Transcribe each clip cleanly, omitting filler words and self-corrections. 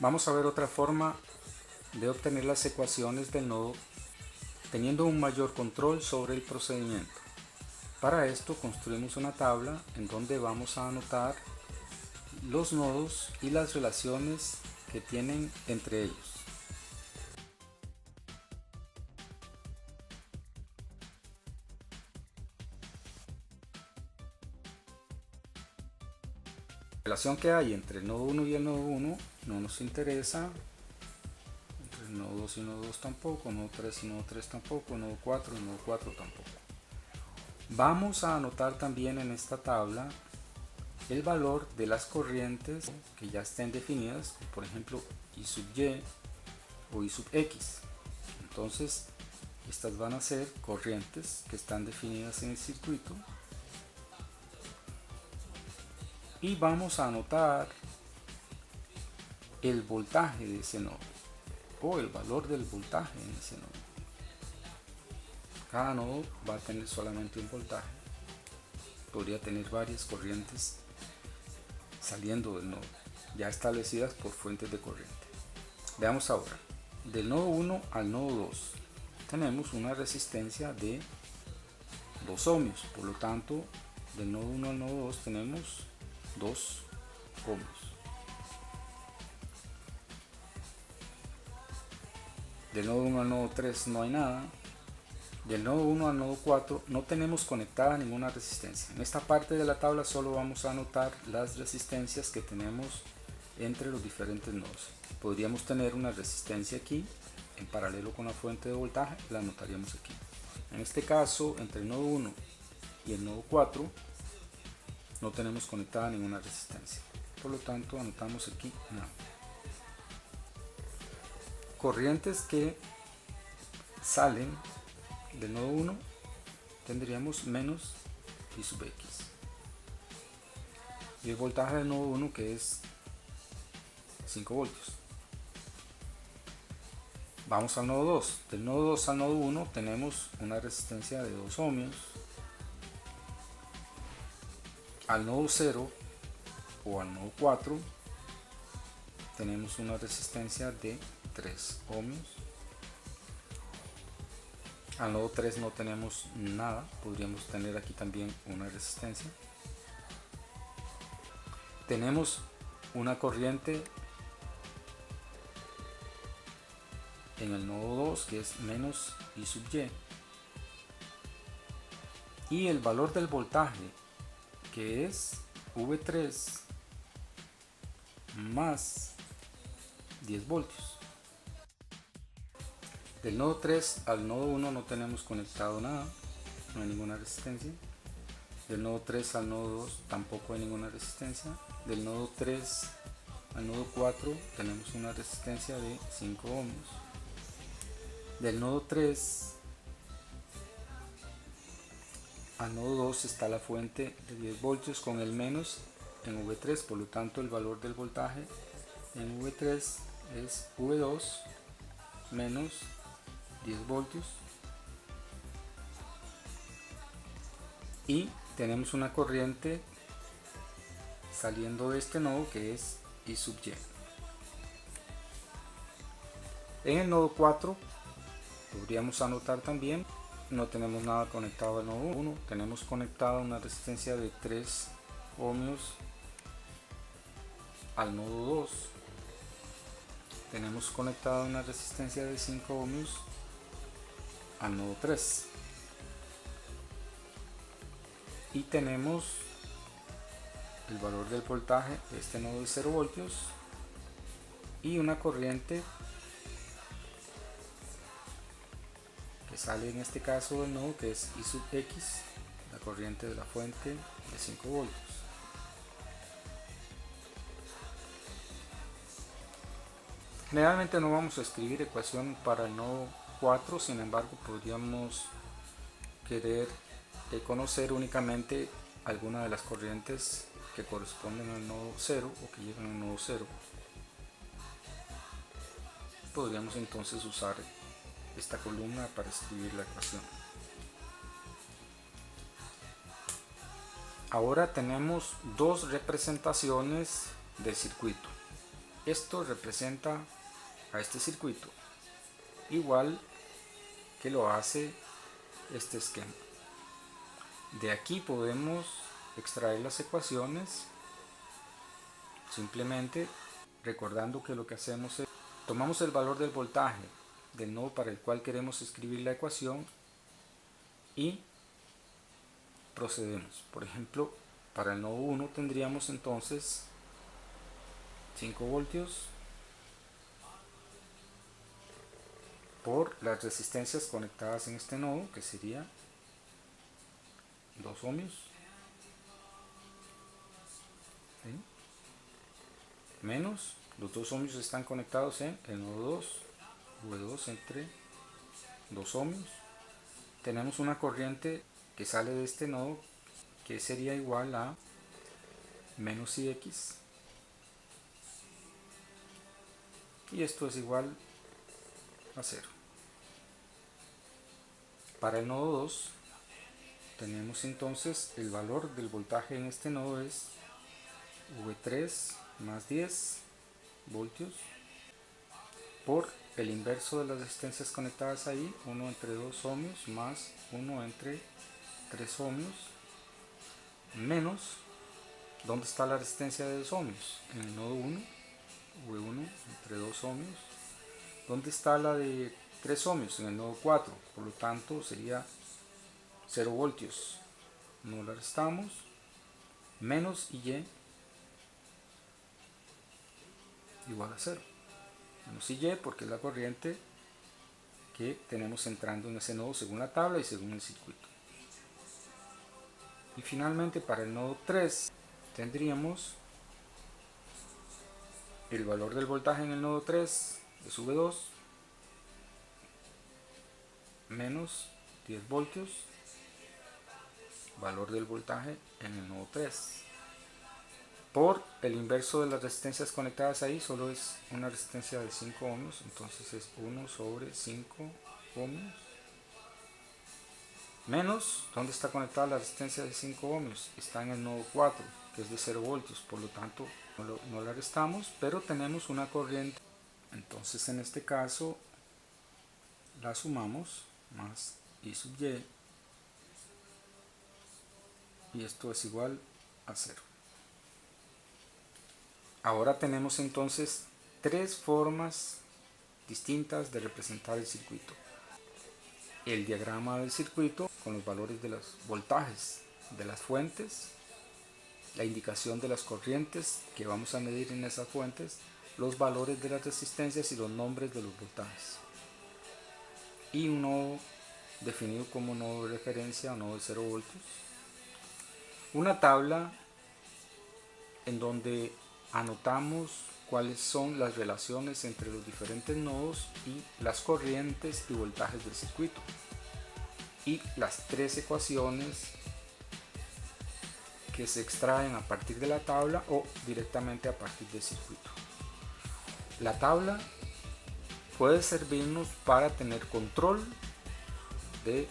Vamos a ver otra forma de obtener las ecuaciones del nodo teniendo un mayor control sobre el procedimiento. Para esto construimos una tabla en donde vamos a anotar los nodos y las relaciones que tienen entre ellos. La relación que hay entre el nodo 1 y el nodo 1 no nos interesa, entre el nodo 2 y el nodo 2 tampoco, nodo 3 y nodo 3 tampoco, nodo 4 y nodo 4 tampoco. Vamos a anotar también en esta tabla el valor de las corrientes que ya estén definidas, por ejemplo I sub y o I sub x. Entonces estas van a ser corrientes que están definidas en el circuito y vamos a anotar el voltaje de ese nodo o el valor del voltaje en ese nodo. Cada nodo va a tener solamente un voltaje, podría tener varias corrientes saliendo del nodo ya establecidas por fuentes de corriente. Veamos ahora, del nodo 1 al nodo 2 tenemos una resistencia de 2 ohmios, por lo tanto del nodo 1 al nodo 2 tenemos 2 ohmios. Del nodo 1 al nodo 3 no hay nada. Del nodo 1 al nodo 4 no tenemos conectada ninguna resistencia. En esta parte de la tabla solo vamos a anotar las resistencias que tenemos entre los diferentes nodos. Podríamos tener una resistencia aquí en paralelo con la fuente de voltaje, la anotaríamos aquí. En este caso, entre el nodo 1 y el nodo 4 no tenemos conectada ninguna resistencia, por lo tanto anotamos aquí nada. Corrientes que salen del nodo 1 tendríamos menos I sub x y el voltaje del nodo 1 que es 5 voltios. Vamos al nodo 2. Del nodo 2 al nodo 1 tenemos una resistencia de 2 ohmios. Al nodo 0 o al nodo 4 tenemos una resistencia de 3 ohmios. Al nodo 3 no tenemos nada, podríamos tener aquí también una resistencia. Tenemos una corriente en el nodo 2 que es menos I sub y. Y el valor del voltaje que es V3 más 10 voltios. Del nodo 3 al nodo 1 no tenemos conectado nada, no hay ninguna resistencia. Del nodo 3 al nodo 2 tampoco hay ninguna resistencia. Del nodo 3 al nodo 4 tenemos una resistencia de 5 ohmios. Del nodo 3 al nodo 2 está la fuente de 10 voltios con el menos en V3, por lo tanto el valor del voltaje en V3 es V2 menos 10 voltios. Y tenemos una corriente saliendo de este nodo que es I sub y. En el nodo 4 podríamos anotar también, no tenemos nada conectado al nodo 1, tenemos conectada una resistencia de 3 ohmios al nodo 2, tenemos conectada una resistencia de 5 ohmios al nodo 3 y tenemos el valor del voltaje de este nodo de 0 voltios y una corriente que sale en este caso del nodo que es I sub x, la corriente de la fuente de 5 voltios. Generalmente no vamos a escribir ecuación para el nodo 4, sin embargo podríamos querer conocer únicamente alguna de las corrientes que corresponden al nodo 0 o que llegan al nodo 0. Podríamos entonces usar esta columna para escribir la ecuación. Ahora tenemos dos representaciones del circuito. Esto representa a este circuito, igual que lo hace este esquema. De aquí podemos extraer las ecuaciones simplemente recordando que lo que hacemos es tomamos el valor del voltaje del nodo para el cual queremos escribir la ecuación y procedemos. Por ejemplo, para el nodo 1 tendríamos entonces 5 voltios por las resistencias conectadas en este nodo, que sería 2 ohmios, ¿sí? Menos los 2 ohmios están conectados en el nodo 2, V2 entre 2 ohmios. Tenemos una corriente que sale de este nodo que sería igual a menos Ix, y esto es igual a 0. Para el nodo 2 tenemos entonces el valor del voltaje en este nodo es V3 más 10 voltios por el inverso de las resistencias conectadas ahí, 1 entre 2 ohmios más 1 entre 3 ohmios, menos, ¿dónde está la resistencia de 2 ohmios? En el nodo 1, V1 entre 2 ohmios. ¿Dónde está la de 3 ohmios? En el nodo 4, por lo tanto sería 0 voltios. No la restamos, menos Y igual a 0. Menos Y porque es la corriente que tenemos entrando en ese nodo según la tabla y según el circuito. Y finalmente para el nodo 3 tendríamos el valor del voltaje en el nodo 3 de V2 menos 10 voltios, valor del voltaje en el nodo 3, por el inverso de las resistencias conectadas ahí, solo es una resistencia de 5 ohmios, entonces es 1 sobre 5 ohmios, menos, ¿dónde está conectada la resistencia de 5 ohmios? Está en el nodo 4, que es de 0 voltios, por lo tanto no la restamos, pero tenemos una corriente, entonces en este caso la sumamos, más I sub Y, y esto es igual a 0. Ahora tenemos entonces tres formas distintas de representar el circuito. El diagrama del circuito con los valores de los voltajes de las fuentes, la indicación de las corrientes que vamos a medir en esas fuentes, los valores de las resistencias y los nombres de los voltajes. Y un nodo definido como nodo de referencia o nodo de 0 voltios. Una tabla en donde anotamos cuáles son las relaciones entre los diferentes nodos y las corrientes y voltajes del circuito, y las tres ecuaciones que se extraen a partir de la tabla o directamente a partir del circuito. La tabla puede servirnos para tener control de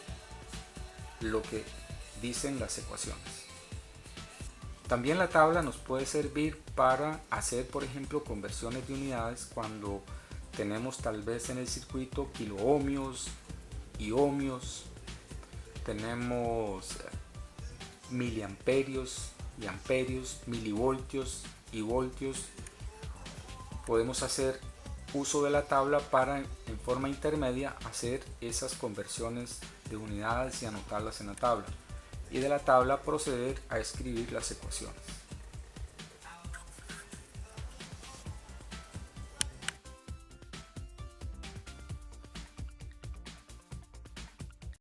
lo que dicen las ecuaciones. También la tabla nos puede servir para hacer, por ejemplo, conversiones de unidades cuando tenemos tal vez en el circuito kiloohmios y ohmios, tenemos miliamperios y amperios, milivoltios y voltios. Podemos hacer uso de la tabla para, en forma intermedia, hacer esas conversiones de unidades y anotarlas en la tabla, y de la tabla proceder a escribir las ecuaciones.